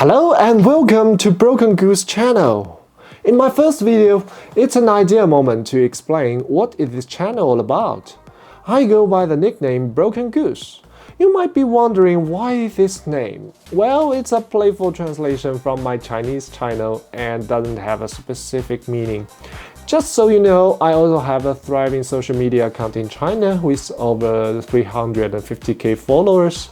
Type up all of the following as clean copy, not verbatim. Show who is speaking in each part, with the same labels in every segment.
Speaker 1: Hello and welcome to Broken Goose channel. In my first video, it's an idea moment to explain what is this channel all about. I go by the nickname Broken Goose. You might be wondering why this name. Well, it's a playful translation from my Chinese channel and doesn't have a specific meaning. Just so you know, I also have a thriving social media account in China with over 350k followers.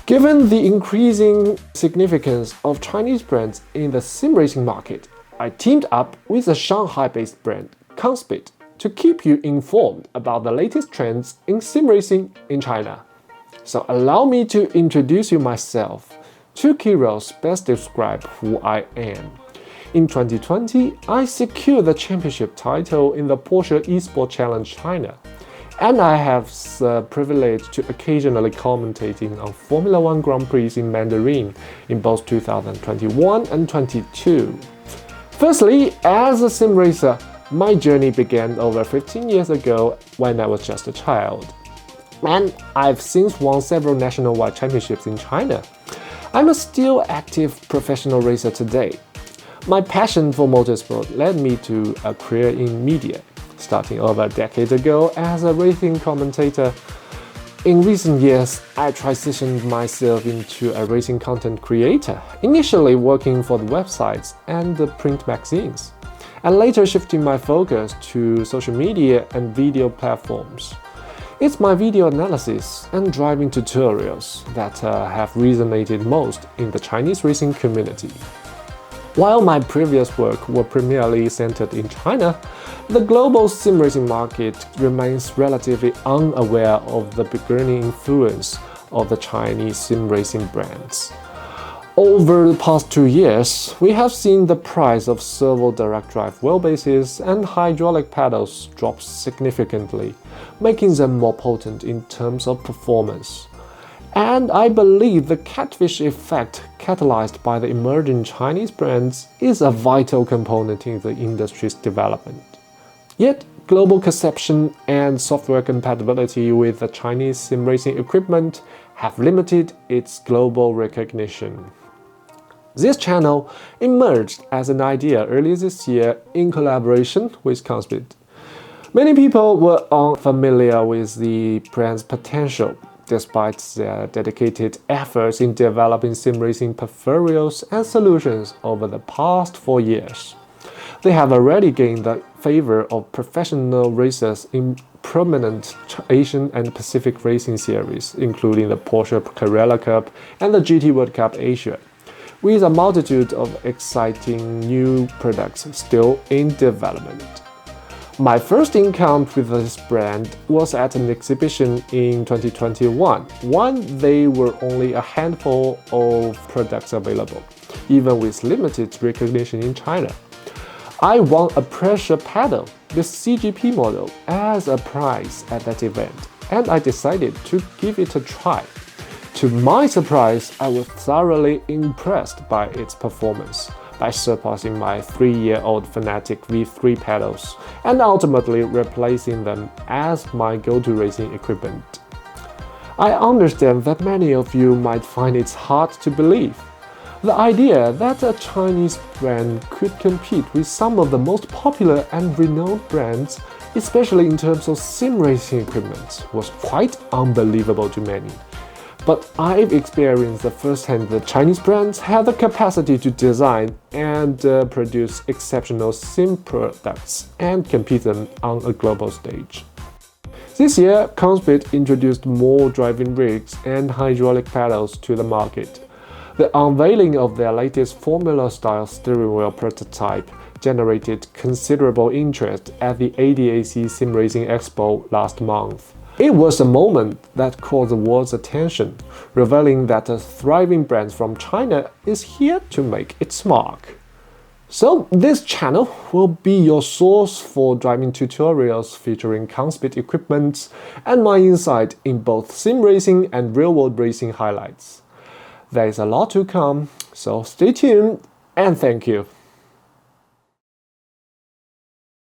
Speaker 1: Given the increasing significance of Chinese brands in the sim racing market, I teamed up with a Shanghai-based brand, Conspit, to keep you informed about the latest trends in sim racing in China. So allow me to introduce you myself. Two key roles best describe who I am. In 2020, I secured the championship title in the Porsche Esports Challenge China. And I have the privilege to occasionally commentating on Formula One Grand Prix in Mandarin in both 2021 and 22. Firstly, as a sim racer, my journey began over 15 years ago when I was just a child. And I've since won several nationwide championships in China. I'm a still active professional racer today. My passion for motorsport led me to a career in media. Starting over a decade ago as a racing commentator. In recent years, I transitioned myself into a racing content creator, initially working for the websites and the print magazines, and later shifting my focus to social media and video platforms. It's my video analysis and driving tutorials that have resonated most in the Chinese racing community. While my previous work were primarily centered in China, the global sim racing market remains relatively unaware of the beginning influence of the Chinese sim racing brands. Over the past 2 years, we have seen the price of servo direct drive wheelbases and hydraulic pedals drop significantly, making them more potent in terms of performance. And I believe the catfish effect catalyzed by the emerging Chinese brands is a vital component in the industry's development. Yet, global conception and software compatibility with the Chinese sim racing equipment have limited its global recognition. This channel emerged as an idea earlier this year in collaboration with Conspit. Many people were unfamiliar with the brand's potential, despite their dedicated efforts in developing sim racing peripherals and solutions over the past 4 years. They have already gained the favor of professional racers in prominent Asian and Pacific racing series, including the Porsche Carrera Cup and the GT World Cup Asia, with a multitude of exciting new products still in development. My first encounter with this brand was at an exhibition in 2021, when there were only a handful of products available, even with limited recognition in China. I won a pressure pedal, the CGP model, as a prize at that event, and I decided to give it a try. To my surprise, I was thoroughly impressed by its performance, by surpassing my 3-year-old Fnatic V3 pedals and ultimately replacing them as my go-to racing equipment. I understand that many of you might find it hard to believe. The idea that a Chinese brand could compete with some of the most popular and renowned brands, especially in terms of sim racing equipment, was quite unbelievable to many. But I've experienced firsthand that Chinese brands have the capacity to design and produce exceptional sim products and compete them on a global stage. This year, Conspit introduced more driving rigs and hydraulic pedals to the market. The unveiling of their latest Formula-style steering wheel prototype generated considerable interest at the ADAC Sim Racing Expo last month. It was a moment that caught the world's attention, revealing that a thriving brand from China is here to make its mark. So this channel will be your source for driving tutorials featuring Conspit equipment and my insight in both sim racing and real-world racing highlights. There is a lot to come, so stay tuned and thank you.